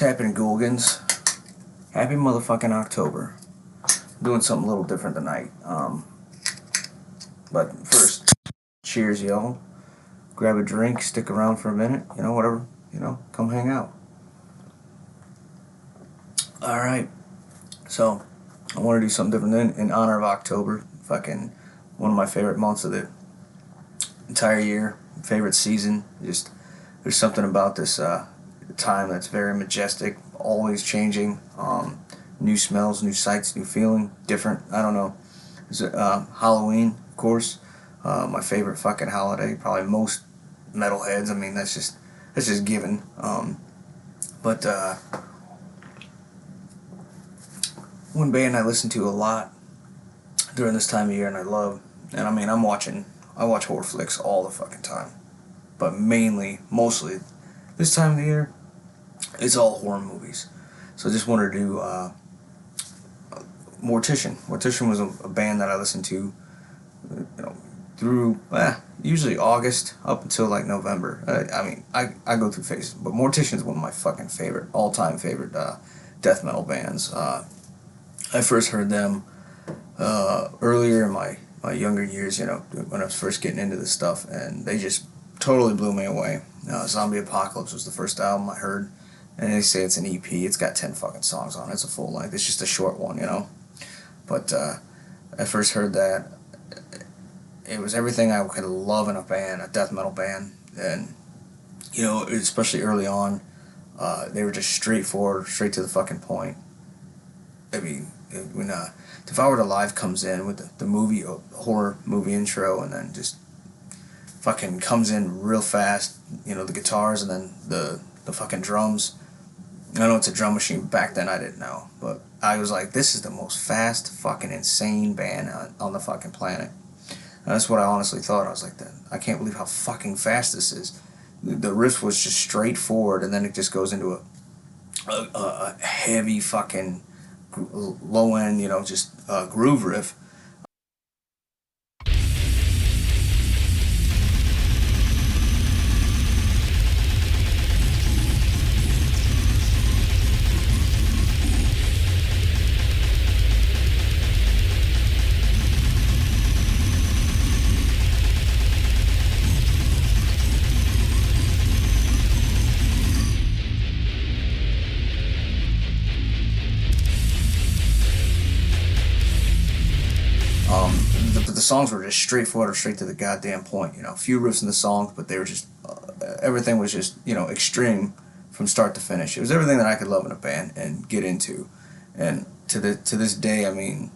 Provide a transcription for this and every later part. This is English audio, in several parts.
happening, Gulgans? Happy motherfucking October. I'm doing something a little different tonight. But first, cheers, y'all. Grab a drink, stick around for a minute, whatever, come hang out. Alright, so I want to do something different in honor of October. Fucking one of my favorite months of the entire year, favorite season. Just, there's something about this time that's very majestic, always changing. New smells, new sights, new feeling, different. I don't know. There's Halloween, of course. My favorite fucking holiday. Probably most metalheads. I mean, that's just given. But one band I listen to a lot during this time of year, and I love, and I mean, I watch horror flicks all the fucking time, but mostly, this time of the year, it's all horror movies. So I just wanted to do Mortician. Mortician was a band that I listened to, through usually August up until like November. I go through phases, but Mortician is one of my fucking all-time favorite death metal bands. I first heard them earlier in my younger years, when I was first getting into this stuff, and they just totally blew me away. Zombie Apocalypse was the first album I heard, and they say it's an EP. It's got 10 fucking songs on it. It's a full length. It's just a short one, But I first heard that. It was everything I could love in a band, a death metal band, and especially early on, they were just straightforward, straight to the fucking point. I mean, when Devoured Alive comes in with the horror movie intro, and then just fucking comes in real fast, the guitars and then the fucking drums. I know it's a drum machine. Back then I didn't know, but I was like, this is the most fast fucking insane band on the fucking planet. And that's what I honestly thought. I was like, I can't believe how fucking fast this is. The riff was just straightforward, and then it just goes into a heavy fucking low end, just groove riff. The songs were just straightforward, straight to the goddamn point. A few riffs in the songs, but they were just everything was just extreme from start to finish. It was everything that I could love in a band and get into. And to this day, I mean,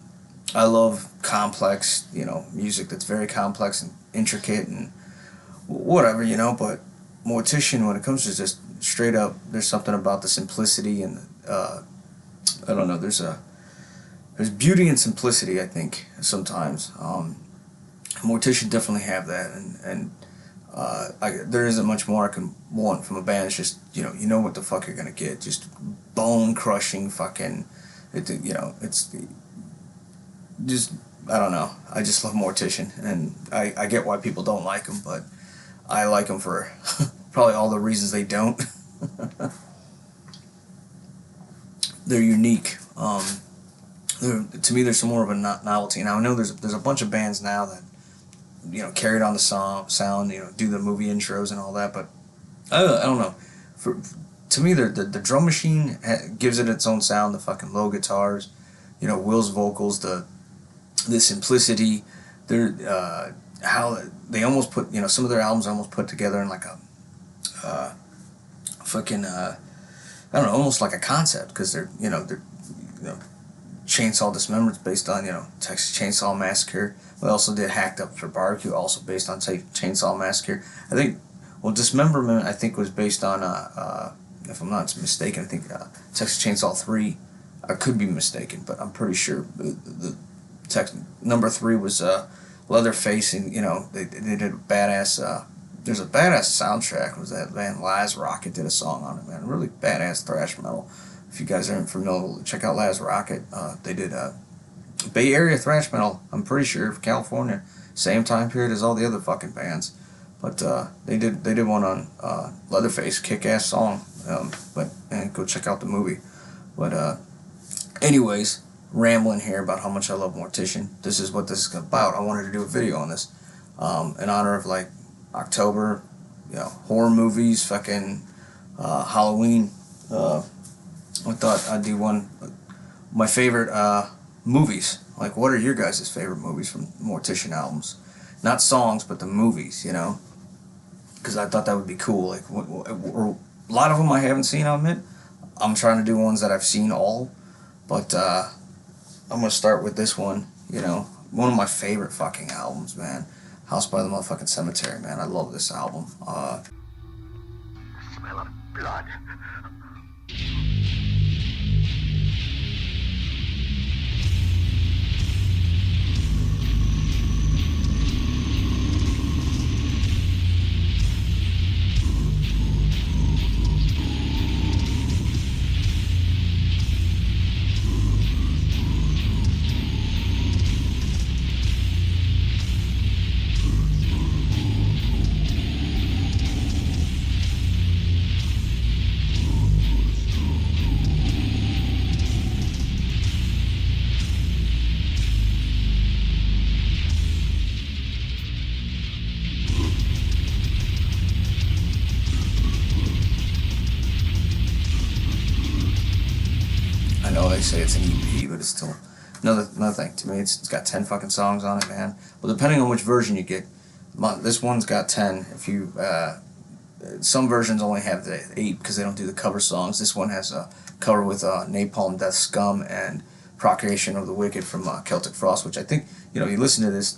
I love complex, music that's very complex and intricate and whatever, But Mortician, when it comes to just straight up, there's something about the simplicity and I don't know. There's beauty in simplicity, I think, sometimes. Mortician definitely have that, and there isn't much more I can want from a band. It's just, you know what the fuck you're gonna get. Just bone-crushing fucking, it's just, I don't know. I just love Mortician, and I get why people don't like them, but I like them for probably all the reasons they don't. They're unique. To me, there's some more of a novelty. Now I know there's a bunch of bands now that carried on the sound, do the movie intros and all that, but I don't know. To me, the drum machine gives it its own sound. The fucking low guitars, Will's vocals, the simplicity. They're how they almost put some of their albums almost put together in like a fucking I don't know, almost like a concept, because they're Chainsaw Dismemberment's based on, Texas Chainsaw Massacre. We also did Hacked Up for Barbecue, also based on Chainsaw Massacre. I think, Dismemberment, I think, was based on, if I'm not mistaken, I think Texas Chainsaw 3. I could be mistaken, but I'm pretty sure the number 3 was Leatherface, and, they did a badass, there's a badass soundtrack. It was that band Laz Rocket did a song on it, man. Really badass thrash metal. If you guys aren't familiar, check out Laz Rocket. They did Bay Area thrash metal, I'm pretty sure, for California. Same time period as all the other fucking bands. But they did one on Leatherface, kick-ass song. But and go check out the movie. But anyways, rambling here about how much I love Mortician. This is what this is about. I wanted to do a video on this in honor of like October, horror movies, fucking Halloween. I thought I'd do one. My favorite movies. Like, what are your guys' favorite movies from Mortician albums? Not songs, but the movies, Because I thought that would be cool. Like, a lot of them I haven't seen, I'll admit. I'm trying to do ones that I've seen all. But I'm going to start with this one, One of my favorite fucking albums, man. House by the Motherfucking Cemetery, man. I love this album. Smell of blood. I know they say it's an EP, but it's still another thing. To me, it's got 10 fucking songs on it, man. Well, depending on which version you get, this one's got 10. If you some versions only have the 8 because they don't do the cover songs. This one has a cover with Napalm Death Scum and Procreation of the Wicked from Celtic Frost, which I think, you listen to this,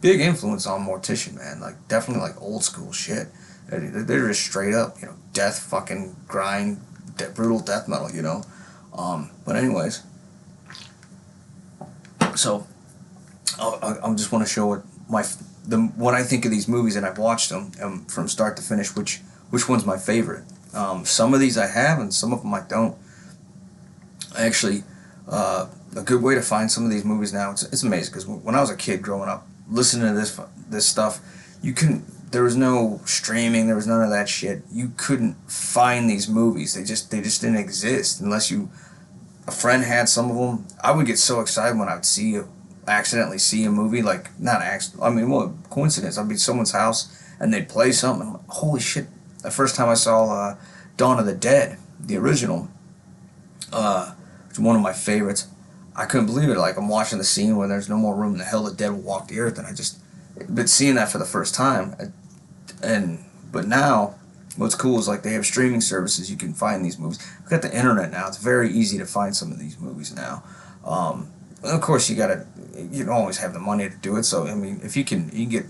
big influence on Mortician, man. Like, definitely like old school shit. They're just straight up, death fucking grind, brutal death metal, But anyways, so I just want to show what when I think of these movies and I've watched them from start to finish, which one's my favorite. Some of these I have and some of them I don't. Actually, a good way to find some of these movies now, it's amazing, because when I was a kid growing up, listening to this stuff, there was no streaming, there was none of that shit. You couldn't find these movies. They just didn't exist unless a friend had some of them. I would get so excited when I would accidentally see a movie, like, not coincidence. I'd be at someone's house and they'd play something. I'm like, holy shit. The first time I saw Dawn of the Dead, the original, which is one of my favorites, I couldn't believe it. Like, I'm watching the scene where there's no more room in the hell, the dead will walk the earth, and but seeing that for the first time, but now, what's cool is, like, they have streaming services. You can find these movies. We've got the internet now. It's very easy to find some of these movies now. Of course, you don't always have the money to do it. So, if you can get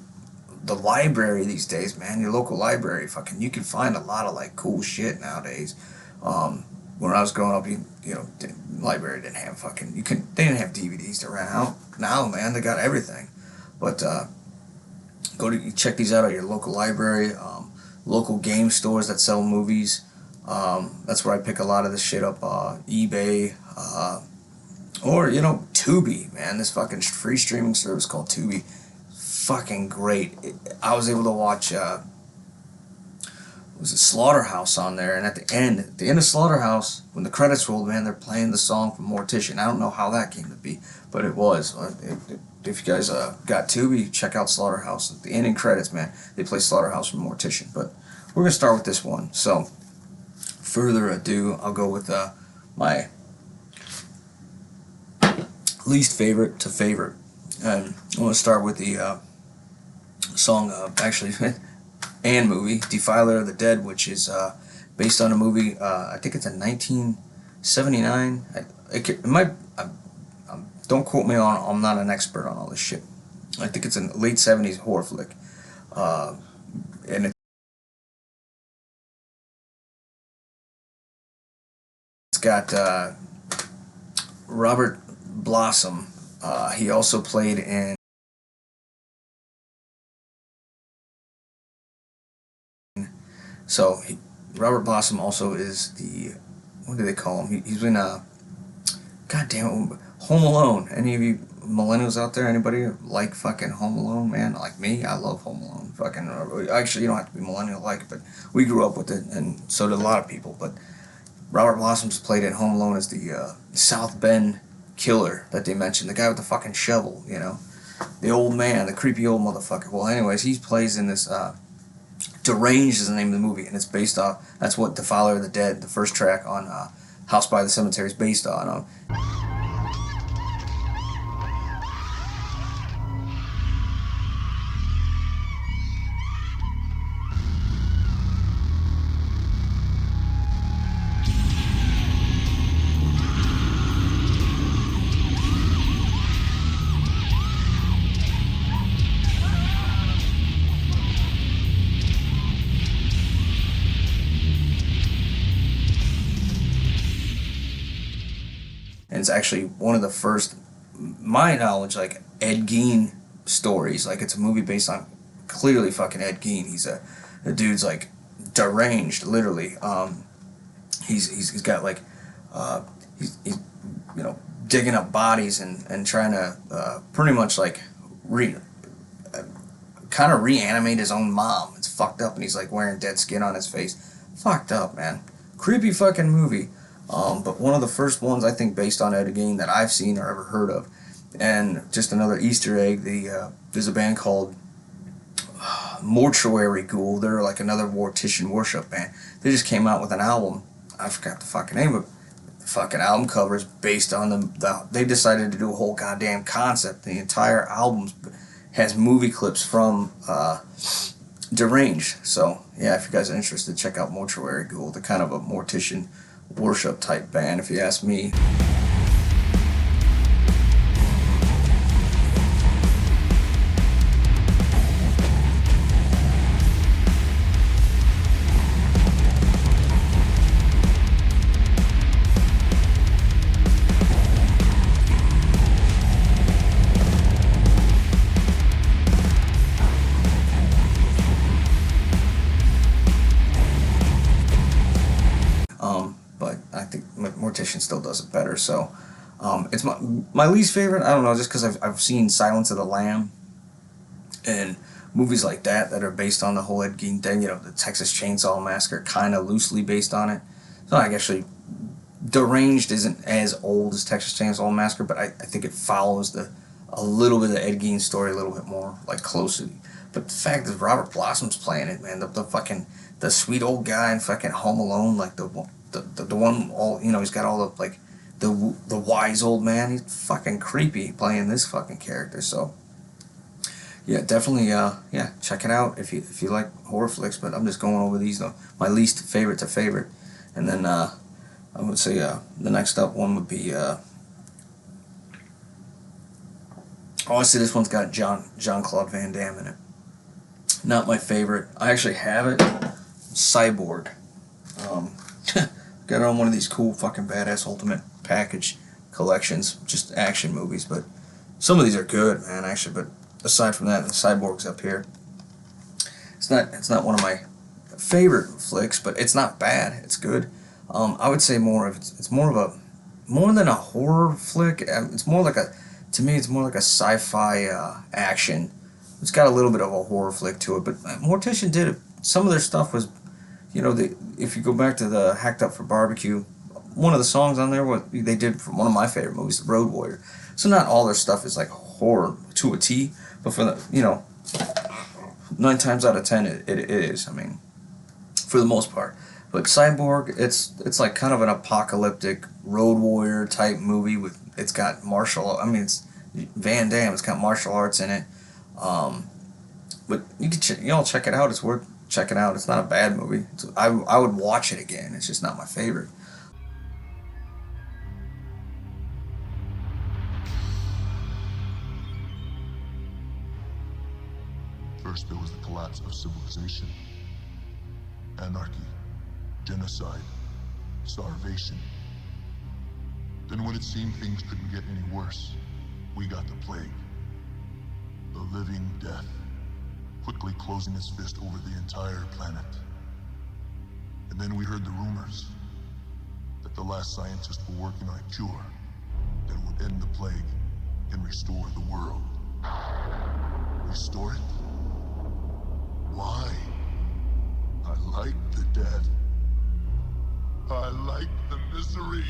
the library these days, man, your local library, you can find a lot of, like, cool shit nowadays. When I was growing up, the library didn't have they didn't have DVDs to rent out. Now, man, they got everything. But check these out at your local library, local game stores that sell movies. That's where I pick a lot of this shit up. eBay, or Tubi, man. This fucking free streaming service called Tubi, fucking great. I was able to watch was it Slaughterhouse on there, and at the end of Slaughterhouse, when the credits rolled, man, they're playing the song from Mortician. I don't know how that came to be, but it was. If you guys got Tubi, check out Slaughterhouse. At the ending credits, man, they play Slaughterhouse from Mortician. But we're gonna start with this one. So, further ado, I'll go with my least favorite to favorite, and I'm gonna start with the song, actually. And movie, Defiler of the Dead, which is based on a movie, I think it's in 1979. It might, don't quote me on, I'm not an expert on all this shit. I think it's a late 70s horror flick. And it's got Robert Blossom. He also played in Robert Blossom also is what do they call him? He's been God damn it, Home Alone. Any of you millennials out there, anybody like fucking Home Alone, man? Like me, I love Home Alone. Fucking, actually, you don't have to be millennial like it, but we grew up with it, and so did a lot of people. But Robert Blossom's played in Home Alone as the South Bend killer that they mentioned, the guy with the fucking shovel, you know, the old man, the creepy old motherfucker. Well, anyways, he plays in this. Deranged is the name of the movie, and it's based off. That's what The Father of the Dead, the first track on House by the Cemetery, is based on. And it's actually one of the first, my knowledge, like Ed Gein stories. Like it's a movie based on clearly fucking Ed Gein. He's the dude's like deranged, literally. He's got like he's you know digging up bodies and trying to pretty much like kind of reanimate his own mom. It's fucked up, and he's like wearing dead skin on his face. Fucked up, man. Creepy fucking movie. But one of the first ones I think based on Ed Gein that I've seen or ever heard of. And just another Easter egg, there's a band called Mortuary Ghoul. They're like another Mortician worship band. They just came out with an album. I forgot the fucking name of it. The fucking album cover is based on they decided to do a whole goddamn concept. The entire album has movie clips from Deranged. So, yeah, if you guys are interested, check out Mortuary Ghoul. They're kind of a Mortician worship type band, if you ask me. But I think Mortician still does it better. So it's my least favorite. I don't know, just because I've seen Silence of the Lamb and movies like that are based on the whole Ed Gein thing. You know, the Texas Chainsaw Massacre, kind of loosely based on it. So like actually, Deranged isn't as old as Texas Chainsaw Massacre, but I think it follows a little bit of the Ed Gein story a little bit more like closely. But the fact that Robert Blossom's playing it, man, the fucking the sweet old guy in fucking Home Alone, like the one, all, you know, he's got all the like the wise old man. He's fucking creepy playing this fucking character. So yeah, definitely yeah, check it out if you like horror flicks. But I'm just going over these though, my least favorite to favorite, and then I would say the next up one would be honestly, this one's got Jean-Claude Van Damme in it. Not my favorite. I actually have it. Cyborg. Got it on one of these cool fucking badass ultimate package collections, just action movies. But some of these are good, man. Actually, but aside from that, the Cyborg's up here. It's not one of my favorite flicks, but it's not bad. It's good. I would say it's more than a horror flick. It's more like to me, it's more like a sci-fi action. It's got a little bit of a horror flick to it, but Mortician did it. Some of their stuff was, you know, if you go back to the Hacked Up for Barbecue, one of the songs on there, what they did from one of my favorite movies, The Road Warrior. So not all their stuff is like horror to a T, but for the, you know, 9 times out of 10 it is. I mean, for the most part. But Cyborg, it's like kind of an apocalyptic road warrior type movie with, it's got it's Van Damme. It's got martial arts in it. But y'all check it out. It's worth checking out. It's not a bad movie. I would watch it again. It's just not my favorite. First there was the collapse of civilization, anarchy, genocide, starvation. Then when it seemed things couldn't get any worse, we got the plague. The living death, quickly closing its fist over the entire planet. And then we heard the rumors that the last scientists were working on a cure that would end the plague and restore the world. Restore it? Why? I like the death. I like the misery.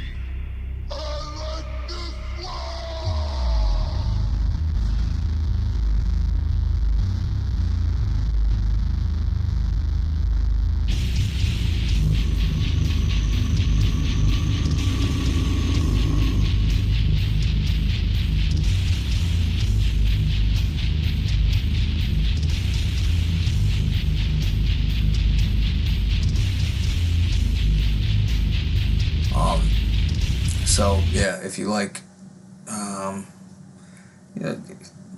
I like this world! So yeah, if you like, a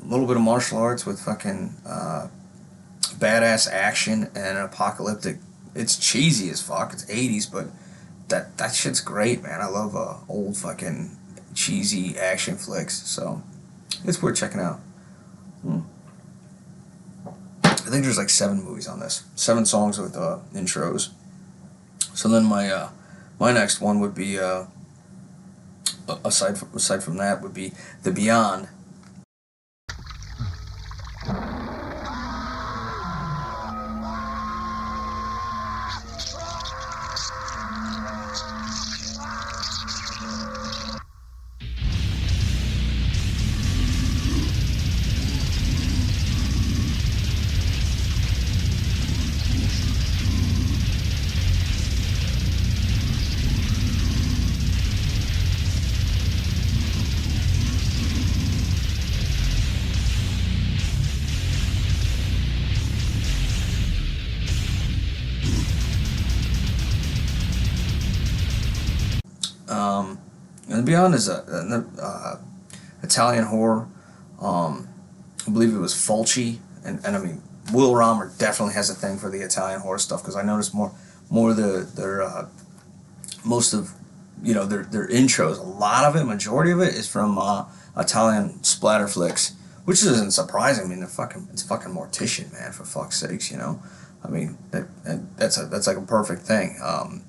little bit of martial arts with fucking badass action and apocalyptic, it's cheesy as fuck. It's 80s, but that shit's great, man. I love old fucking cheesy action flicks, so it's worth checking out. I think there's like 7 movies on this, 7 songs with intros. So then my next one would be aside from that would be The Beyond. And Beyond is a Italian horror. I believe it was Fulci, and I mean Will Romer definitely has a thing for the Italian horror stuff, because I noticed more of their most of their intros. A lot of it, majority of it, is from Italian splatter flicks, which isn't surprising. I mean, it's fucking Mortician, man, for fuck's sakes, I mean, that's like a perfect thing.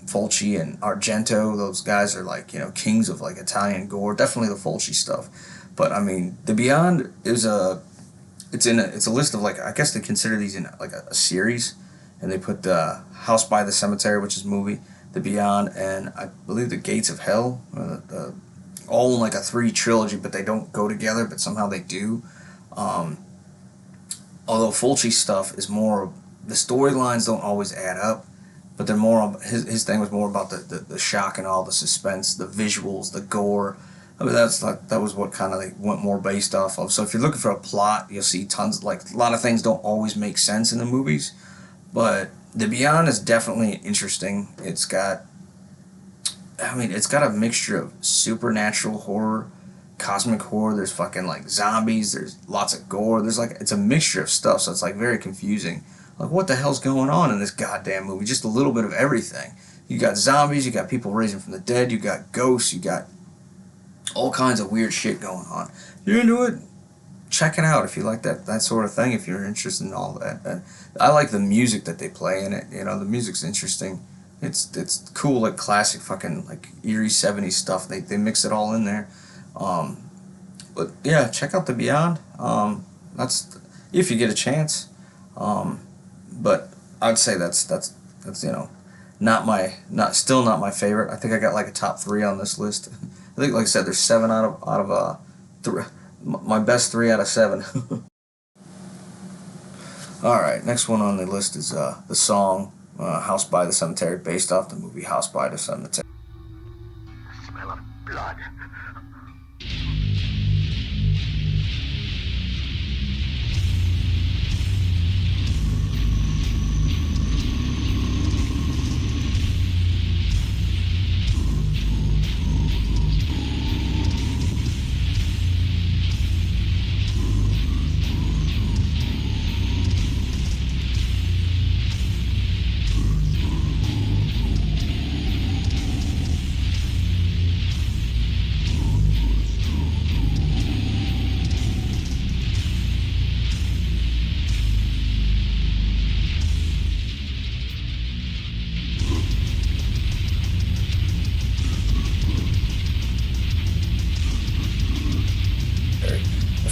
Fulci and Argento, those guys are like, kings of like Italian gore. Definitely the Fulci stuff. But I mean, The Beyond is it's a list of, like, I guess they consider these in like a series, and they put the House by the Cemetery, which is a movie, The Beyond, and I believe The Gates of Hell, all in like a 3 trilogy, but they don't go together, but somehow they do. Although Fulci stuff is more, the storylines don't always add up, but they're more, his thing was more about the shock and all, the suspense, the visuals, the gore. I mean, that was what kind of they went more based off of. So if you're looking for a plot, you'll see tons, like, a lot of things don't always make sense in the movies, but The Beyond is definitely interesting. It's got a mixture of supernatural horror, cosmic horror. There's fucking like zombies. There's lots of gore. It's a mixture of stuff. So it's like very confusing. Like, what the hell's going on in this goddamn movie? Just a little bit of everything. You got zombies. You got people raising from the dead. You got ghosts. You got all kinds of weird shit going on. You're into it? Check it out if you like that sort of thing. If you're interested in all that. I like the music that they play in it. The music's interesting. It's cool, like classic fucking like eerie 70s stuff. They mix it all in there. But yeah, check out The Beyond. That's if you get a chance. But I'd say that's still not my favorite. I think I got like a top 3 on this list. I think, like I said, there's 7 out of 3. My best 3 out of 7. All right, next one on the list is the song "House by the Cemetery," based off the movie House by the Cemetery. The smell of blood.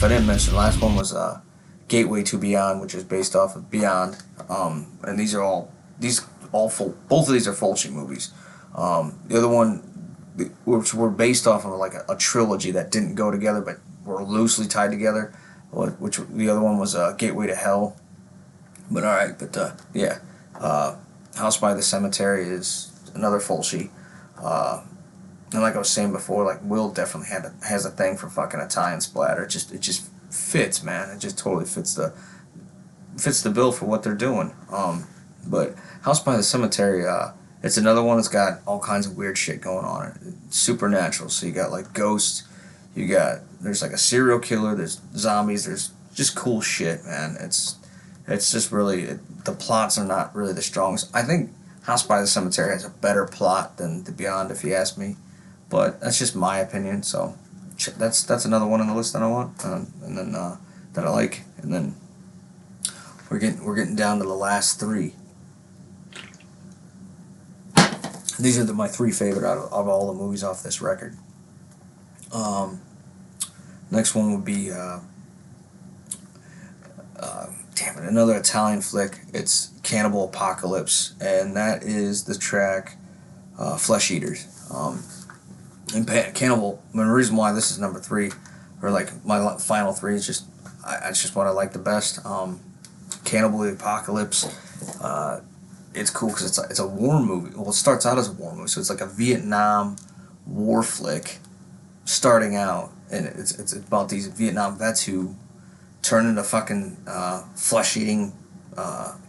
if I didn't mention, the last one was Gateway to Beyond, which is based off of Beyond. And both of these are Fulci movies. The other one, which were based off of like a trilogy that didn't go together but were loosely tied together. Which the other one was Gateway to Hell. But alright, yeah. House by the Cemetery is another Fulci. And like I was saying before, like Will definitely has a thing for fucking Italian splatter. It just fits, man. It just totally fits the bill for what they're doing. But House by the Cemetery, it's another one that's got all kinds of weird shit going on. It's supernatural. So you got like ghosts. There's like a serial killer. There's zombies. There's just cool shit, man. It's just really the plots are not really the strongest. I think House by the Cemetery has a better plot than The Beyond, if you ask me. But that's just my opinion. So that's another one on the list that I want, and then that I like. And then we're getting down to the last three. These are my three favorite out of all the movies off this record. Next one would be another Italian flick. It's Cannibal Apocalypse, and that is the track Flesh Eaters. And Cannibal, the reason why this is number 3, or like my final 3, is just it's just what I like the best. Cannibal Apocalypse, it's cool because it's a war movie. Well, it starts out as a war movie, so it's like a Vietnam war flick starting out, and it's about these Vietnam vets who turn into fucking flesh-eating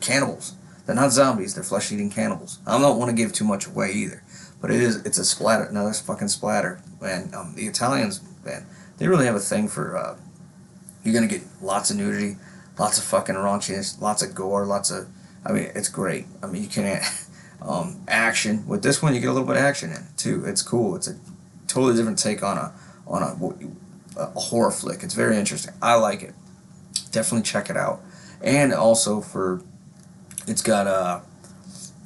cannibals. They're not zombies, they're flesh-eating cannibals. I don't want to give too much away either, but it's a splatter, another fucking splatter. And the Italians, man, they really have a thing for, you're going to get lots of nudity, lots of fucking raunchiness, lots of gore, it's great. I mean, you can't, action. With this one, you get a little bit of action in it, too. It's cool. It's a totally different take on a horror flick. It's very interesting. I like it. Definitely check it out. And also it's got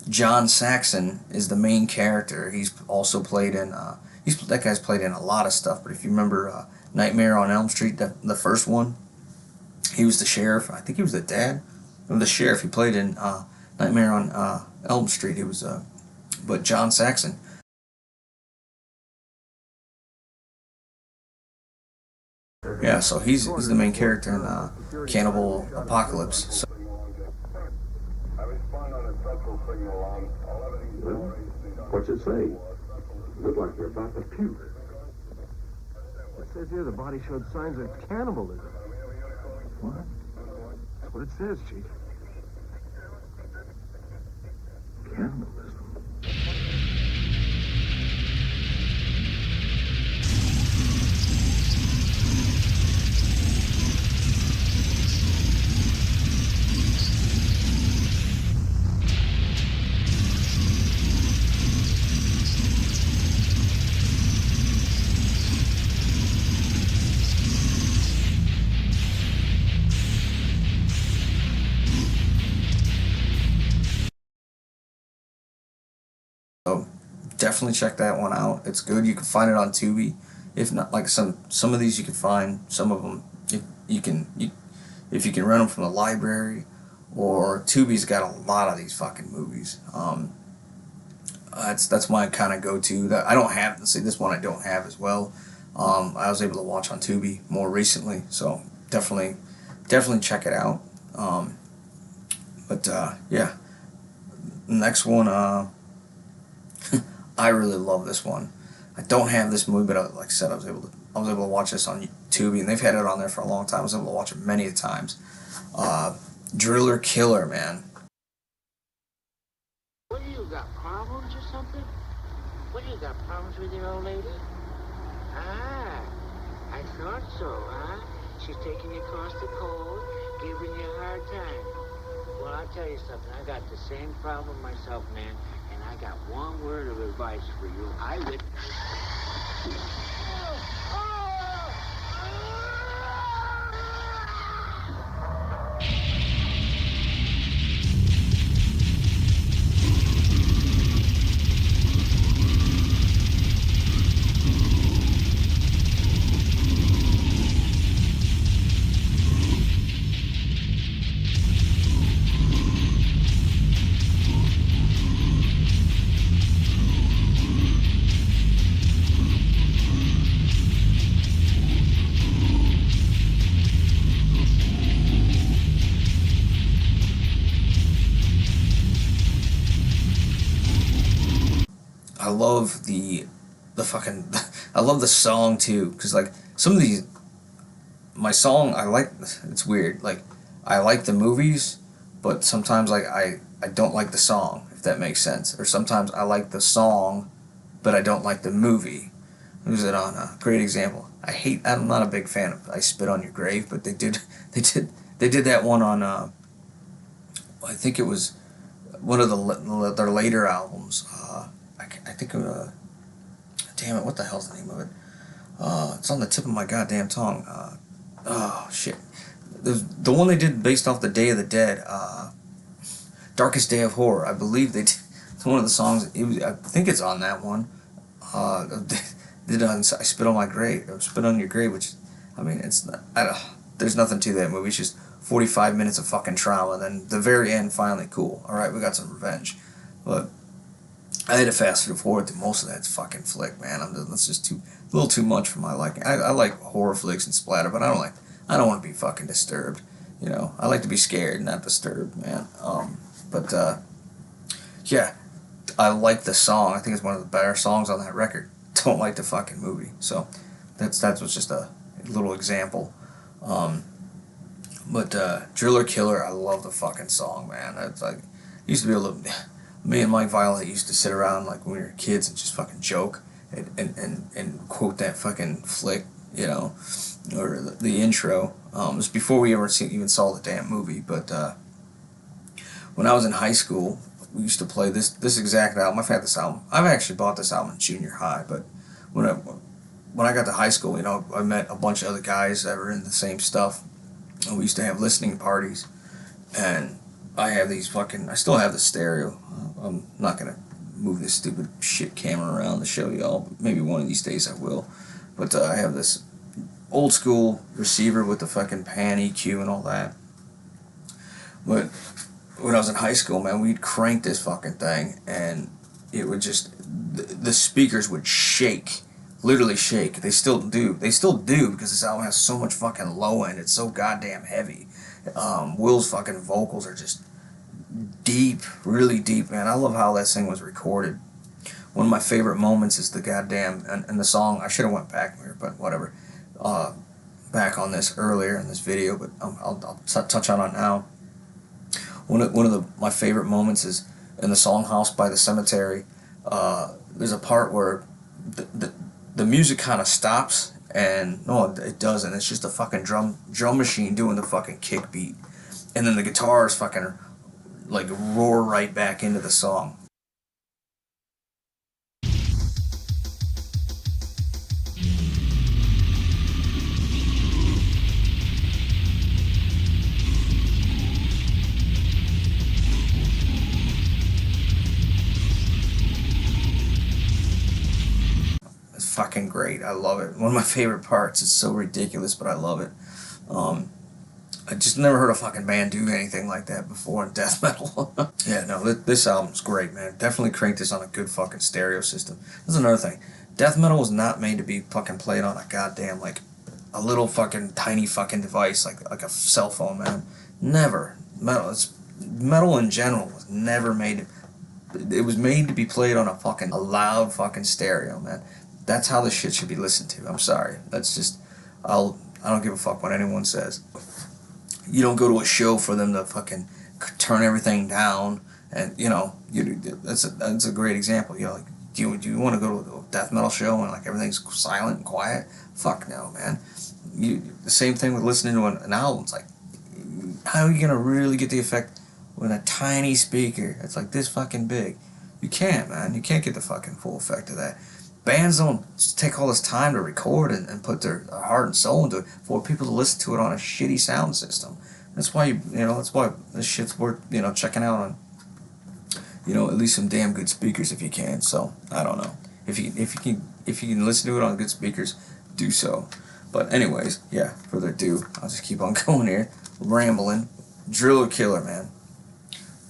John Saxon is the main character. He's also played in that guy's played in a lot of stuff. But if you remember Nightmare on Elm Street, the first one, he was the sheriff. I think he was the dad of the sheriff. He played in Nightmare on Elm Street. He was but John Saxon. Yeah, so he's the main character in Cannibal Apocalypse. So, well, what's it say? Look like you're about to puke. It says here the body showed signs of cannibalism. What? That's what it says, Chief. Cannibalism? definitely check that one out. It's good. You can find it on Tubi. If not, like some of these you can find. Some of them if you can rent them from the library, or Tubi's got a lot of these fucking movies. That's my kind of go-to. That I don't have. See, this one I don't have as well. I was able to watch on Tubi more recently, so definitely check it out. Yeah, next one. I really love this one. I don't have this movie, but like I said, I was able to watch this on Tubi, and they've had it on there for a long time. I was able to watch it many times. Driller Killer, man. What do you got, problems or something? What do you got, problems with your old lady? Ah, I thought so, huh? She's taking you across the cold, giving you a hard time. Well, I'll tell you something. I got the same problem myself, man. And I got one word of advice for you. I would... I love the fucking I love the song too, because like some of these, my song I like, it's weird, like I like the movies, but sometimes like I don't like the song, if that makes sense, or sometimes I like the song but I don't like the movie. Who's it on? A great example. I'm not a big fan of I Spit on Your Grave, but they did that one on I think it was one of their later albums. I think damn it, what the hell's the name of it? It's on the tip of my goddamn tongue. Oh shit, the one they did based off the Day of the Dead. Darkest Day of Horror. I believe they did one of the songs. I think it's on that one. Did on I Spit on My Grave, or Spit on Your Grave, which, I mean, it's not, there's nothing to that movie. It's just 45 minutes of fucking trauma, and then the very end, finally, cool. All right, we got some revenge, but I had to fast forward through most of that fucking flick, man. That's just a little too much for my liking. I like horror flicks and splatter, but I don't want to be fucking disturbed. You know, I like to be scared, not disturbed, man. Yeah, I like the song. I think it's one of the better songs on that record. Don't like the fucking movie. So that was just a little example. Driller Killer, I love the fucking song, man. It's like, used to be able to, me and Mike Violet used to sit around like when we were kids and just fucking joke and quote that fucking flick, you know, or the intro. It was before we ever even saw the damn movie, but when I was in high school, we used to play this exact album. I've had this album. I've actually bought this album in junior high, but when I got to high school, you know, I met a bunch of other guys that were in the same stuff, and we used to have listening parties. And I still have the stereo. I'm not gonna move this stupid shit camera around to show y'all. Maybe one of these days I will. But I have this old school receiver with the fucking pan EQ and all that. But when I was in high school, man, we'd crank this fucking thing, and it would just, the speakers would shake, literally shake. They still do because this album has so much fucking low end. It's so goddamn heavy. Will's fucking vocals are just deep, really deep, man. I love how that thing was recorded. One of my favorite moments is the goddamn, and the song, I should have went back here, but whatever, back on this earlier in this video, but I'll touch on it now. One of my favorite moments is in the song House by the Cemetery. There's a part where the music kind of stops, and no, it doesn't. It's just a fucking drum machine doing the fucking kick beat, and then the guitars fucking like roar right back into the song. Fucking great. I love it. One of my favorite parts. It's so ridiculous, but I love it. I just never heard a fucking band do anything like that before in death metal. Yeah, no, this album's great, man. Definitely crank this on a good fucking stereo system. That's another thing. Death metal was not made to be fucking played on a goddamn, like, a little fucking tiny fucking device like a cell phone, man. Never. Metal in general was never made. It was made to be played on a loud fucking stereo, man. That's how this shit should be listened to. I'm sorry. That's just, I don't give a fuck what anyone says. You don't go to a show for them to fucking turn everything down, and you know, that's a great example. You know, like, do you want to go to a death metal show and like everything's silent and quiet? Fuck no, man. The same thing with listening to an album. It's like, how are you gonna really get the effect with a tiny speaker that's like this fucking big? You can't, man. You can't get the fucking full effect of that. Bands don't take all this time to record and put their heart and soul into it for people to listen to it on a shitty sound system. That's why that's why this shit's worth, checking out on, at least some damn good speakers if you can. So I don't know, if you can listen to it on good speakers, do so. But anyways, yeah, further ado, I'll just keep on going here, rambling. Driller Killer, man,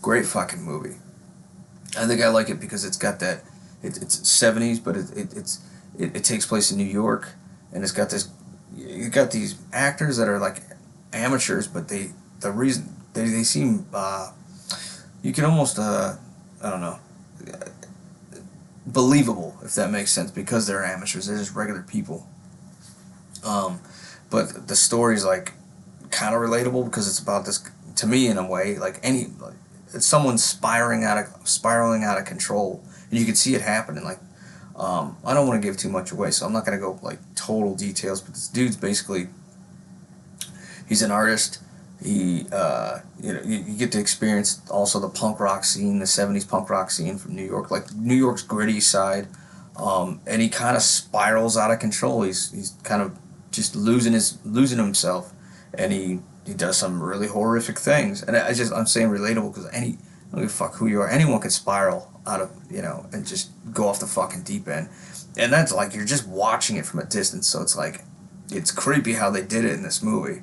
great fucking movie. I think I like it because it's got that. It's 70s, but it takes place in New York, and it's got you got these actors that are like amateurs, but they seem you can almost I don't know, believable, if that makes sense, because they're amateurs. They're just regular people. But the story's like kind of relatable because it's about this, to me, in a way, like it's someone spiraling out of control, and you can see it happening. Like, I don't want to give too much away, so I'm not gonna go like total details. But this dude's basically, he's an artist. He, you get to experience also the punk rock scene, the '70s punk rock scene from New York, like New York's gritty side, and he kind of spirals out of control. He's kind of just losing himself, and he does some really horrific things. And I'm saying relatable because I don't give a fuck who you are. Anyone could spiral out of, and just go off the fucking deep end. And that's like, you're just watching it from a distance. So it's like, it's creepy how they did it in this movie.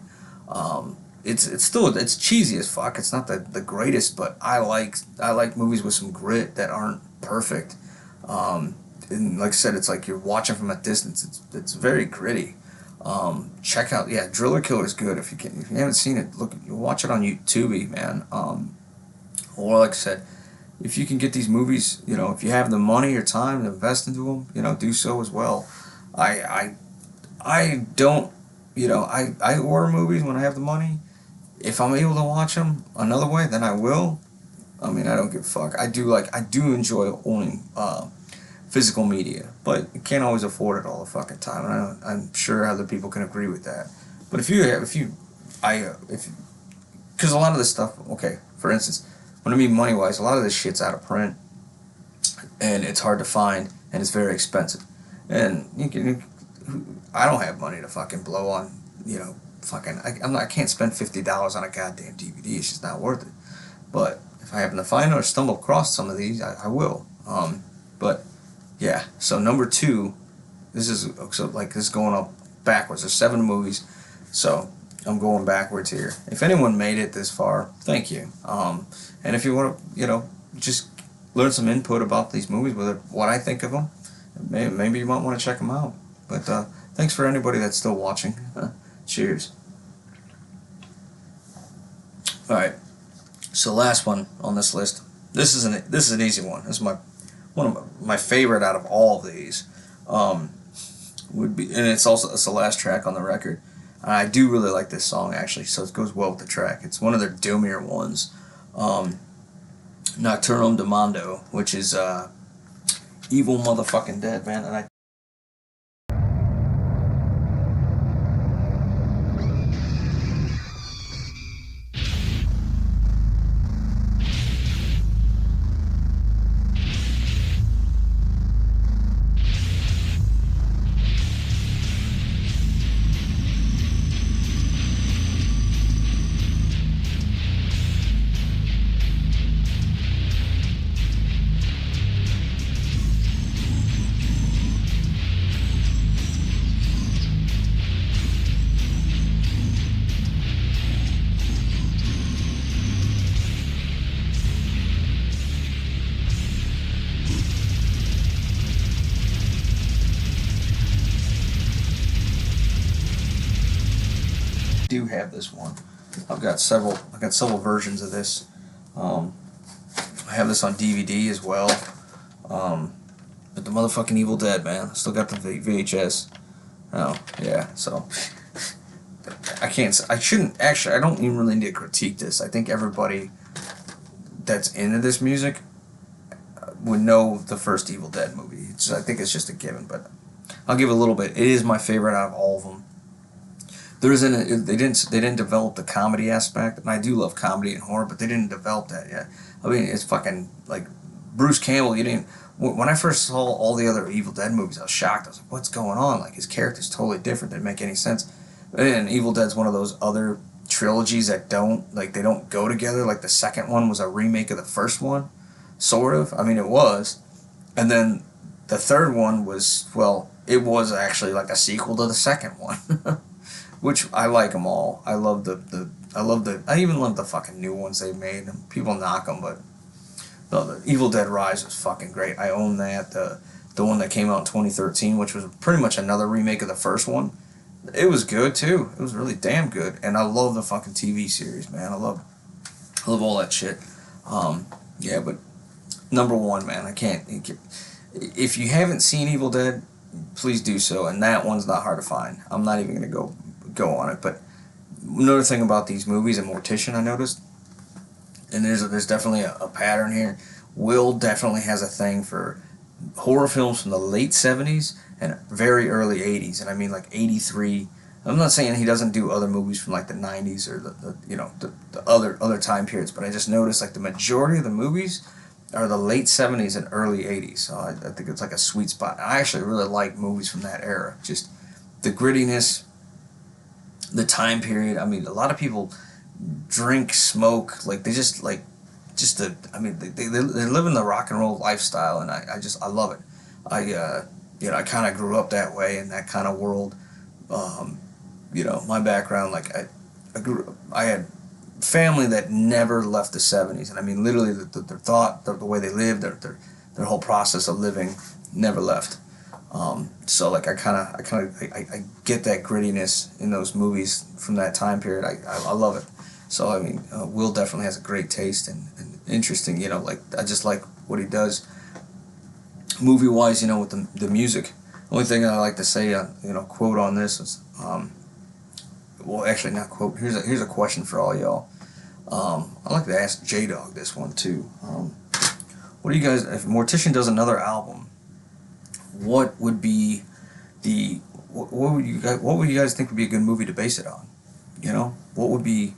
It's cheesy as fuck. It's not the greatest, but I like movies with some grit that aren't perfect. And like I said, it's like you're watching from a distance. It's very gritty. Check out, Driller Killer is good. If you haven't seen it, watch it on YouTube, man. Or like I said, if you can get these movies, if you have the money or time to invest into them, do so as well. I don't, I order movies when I have the money. If I'm able to watch them another way, then I will. I mean, I don't give a fuck. I do enjoy owning physical media, but you can't always afford it all the fucking time. And I'm sure other people can agree with that. But because a lot of this stuff, okay, for instance, when I mean money wise, a lot of this shit's out of print, and it's hard to find, and it's very expensive. And I don't have money to fucking blow on, I can't spend $50 on a goddamn DVD. It's just not worth it. But if I happen to find or stumble across some of these, I will. But yeah, so number 2, this is going up backwards. There's 7 movies, so I'm going backwards here. If anyone made it this far, thank you. And if you want to, just learn some input about these movies, what I think of them, maybe you might want to check them out. But thanks for anybody that's still watching. Cheers. All right. So last one on this list. This is an easy one. This is one of my favorite out of all of these. Would be, and it's the last track on the record. And I do really like this song actually, so it goes well with the track. It's one of their doomier ones, Nocturnum Demando, which is Evil Motherfucking Dead, man. And I do have this one. I've got several versions of this. I have this on DVD as well. But the motherfucking Evil Dead, man. I still got the VHS. Oh, yeah, so I don't even really need to critique this. I think everybody that's into this music would know the first Evil Dead movie. I think it's just a given, but I'll give it a little bit. It is my favorite out of all of them. They didn't develop the comedy aspect, and I do love comedy and horror, but they didn't develop that yet. I mean, it's fucking like Bruce Campbell. When I first saw all the other Evil Dead movies, I was shocked. I was like, what's going on? Like, his character's totally different. Didn't make any sense. And Evil Dead's one of those other trilogies that they don't go together. Like, the second one was a remake of the first one, sort of. I mean, it was. And then the third one was, it was actually like a sequel to the second one. Which I like them all. I even love the fucking new ones they made. People knock them, but the Evil Dead Rise was fucking great. I own that. The one that came out in 2013, which was pretty much another remake of the first one. It was good too. It was really damn good. And I love the fucking TV series, man. I love all that shit. Yeah, but number 1, man. if you haven't seen Evil Dead, please do so. And that one's not hard to find. I'm not even gonna go on it. But another thing about these movies and Mortician, I noticed, and there's definitely a pattern here. Will definitely has a thing for horror films from the late 70s and very early 80s, and I mean like 83. I'm not saying he doesn't do other movies from like the 90s or the other time periods, but I just noticed like the majority of the movies are the late 70s and early 80s. So I think it's like a sweet spot. I actually really like movies from that era. Just the grittiness, the time period. I mean, a lot of people drink, smoke, like they just like just the. I mean, they're living the rock and roll lifestyle, and I love it. I kind of grew up that way in that kind of world. My background, like I had family that never left the 70s, and I mean literally their thought, the way they lived, their whole process of living never left. So like I get that grittiness in those movies from that time period. I love it. So I mean, Will definitely has a great taste and interesting. Like I just like what he does movie wise. With the music. The only thing I like to say, quote on this is, well, actually not quote. Here's a question for all y'all. I'd like to ask J-Dog this one too. What do you guys, if Mortician does another album, what would be what would you guys think would be a good movie to base it on? What would be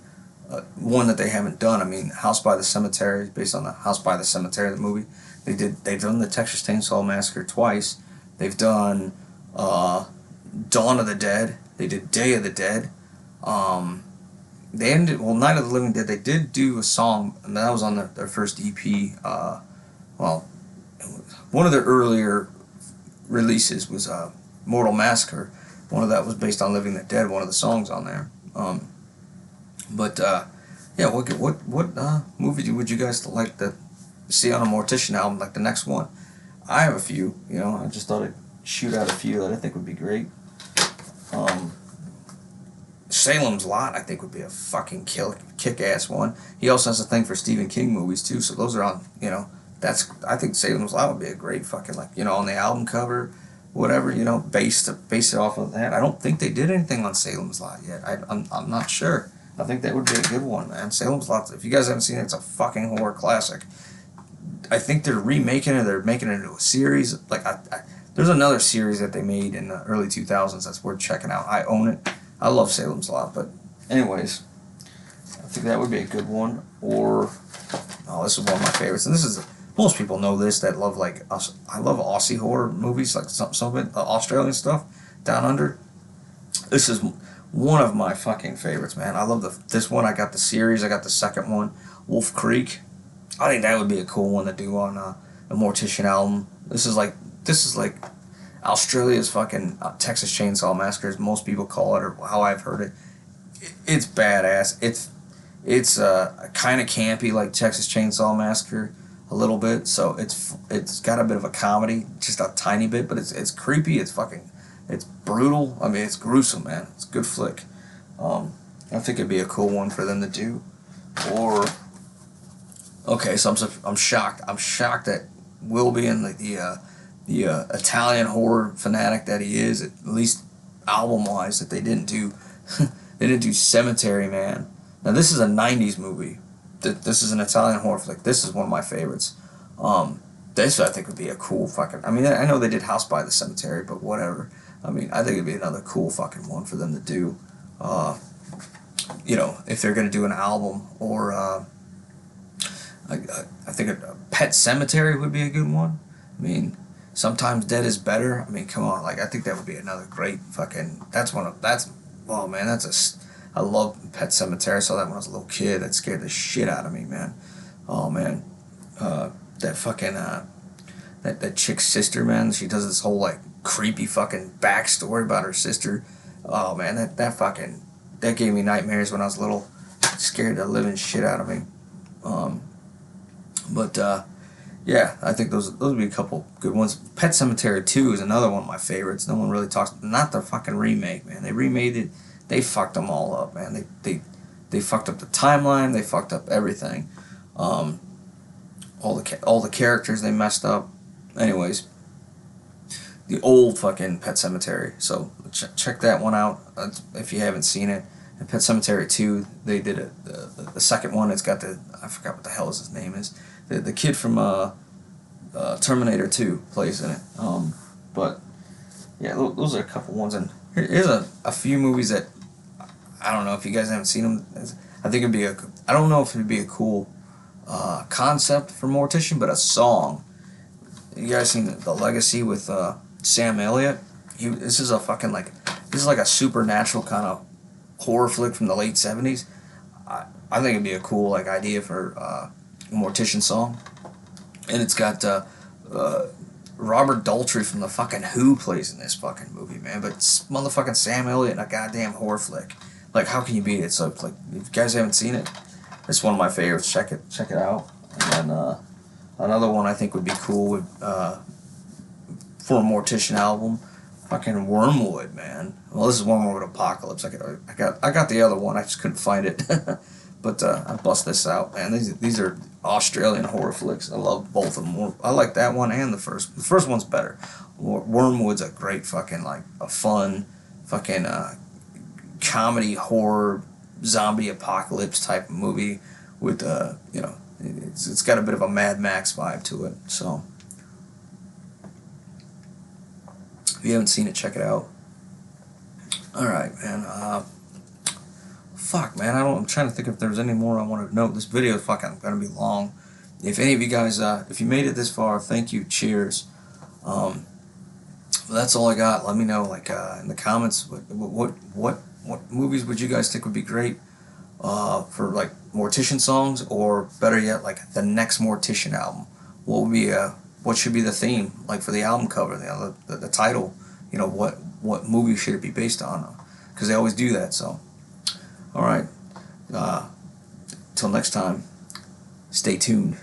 one that they haven't done? I mean, House by the Cemetery, based on the House by the Cemetery, the movie. They've done the Texas Chainsaw Massacre twice. They've done Dawn of the Dead. They did Day of the Dead. They ended Night of the Living Dead. They did do a song, and that was on their first EP. One of their earlier releases was Mortal Massacre. One of that was based on Living the Dead. One of the songs on there. What movie would you guys like to see on a Mortician album, like the next one? I have a few. I just thought I'd shoot out a few that I think would be great. Salem's Lot, I think, would be a fucking kick-ass one. He also has a thing for Stephen King movies too, so those are on. I think Salem's Lot would be a great fucking on the album cover, whatever. Base it off of that. I don't think they did anything on Salem's Lot yet. I'm not sure. I think that would be a good one, man. Salem's Lot. If you guys haven't seen it, it's a fucking horror classic. I think they're remaking it. They're making it into a series. There's another series that they made in the early 2000s that's worth checking out. I own it. I love Salem's Lot, but anyways, I think that would be a good one. Or, this is one of my favorites, and most people know this that love I love Aussie horror movies, like some of it, Australian stuff, Down Under. This is one of my fucking favorites, man. I love this one. I got the series. I got the second one, Wolf Creek. I think that would be a cool one to do on a Mortician album. This is like Australia's fucking Texas Chainsaw Massacre, as most people call it, or how I've heard it. It's badass. It's kind of campy, like Texas Chainsaw Massacre, a little bit. So it's got a bit of a comedy, just a tiny bit, but it's creepy. It's brutal. I mean, it's gruesome, man. It's a good flick. I think it'd be a cool one for them to do. Or okay, so I'm shocked. I'm shocked that Will, being the Italian horror fanatic that he is, at least album-wise, that they didn't do Cemetery Man. Now this is a 90s movie. This is an Italian horror flick. This is one of my favorites. This I think would be a cool fucking. I mean, I know they did House by the Cemetery, but whatever. I mean, I think it'd be another cool fucking one for them to do. If they're gonna do an album, or I think a Pet Cemetery would be a good one. I mean, Sometimes Dead is Better. I mean, come on, I think that would be another great fucking. Oh man, I love Pet Cemetery. I saw that when I was a little kid. That scared the shit out of me, man. Oh man, that fucking that chick's sister, man. She does this whole creepy fucking backstory about her sister. Oh man, that gave me nightmares when I was little. It scared the living shit out of me. Yeah, I think those would be a couple good ones. Pet Sematary 2 is another one of my favorites. No one really talks. Not the fucking remake, man. They remade it. They fucked them all up, man. They fucked up the timeline. They fucked up everything. All the characters they messed up. Anyways, the old fucking Pet Cemetery. So check that one out if you haven't seen it. And Pet Cemetery 2, they did it. The second one, it's got I forgot what the hell his name is. The kid from Terminator 2 plays in it. But yeah, those are a couple ones. And here's a few movies that I don't know if you guys haven't seen them. I think I don't know if it'd be a cool concept for Mortician, but a song. You guys seen The Legacy with Sam Elliott? This is like a supernatural kind of horror flick from the late 70s. I think it'd be a cool like idea for a Mortician song. And it's got Robert Daltrey from the fucking Who plays in this fucking movie, man. But it's motherfucking Sam Elliott in a goddamn horror flick. Like, how can you beat it? So, like, if you guys haven't seen it, it's one of my favorites. Check it out. And then another one I think would be cool would for a Mortician album, fucking Wormwood, man. Well, this is Wormwood Apocalypse. I got the other one. I just couldn't find it. But I bust this out, man. These are Australian horror flicks. I love both of them. I like that one and the first. The first one's better. Wormwood's a great fucking, like, a fun fucking comedy horror zombie apocalypse type of movie with it's got a bit of a Mad Max vibe to it. So if you haven't seen it, check it out. All right, man. Fuck, man. I'm trying to think if there's any more I want to note. This video is fucking gonna be long. If any of you guys, if you made it this far, thank you. Cheers. That's all I got. Let me know, like, in the comments, what movies would you guys think would be great for, like, Mortician songs, or better yet, like, the next Mortician album? What would be what should be the theme, like, for the album cover, the title? You know, what movie should it be based on? Because they always do that. So, all right. Till next time, stay tuned.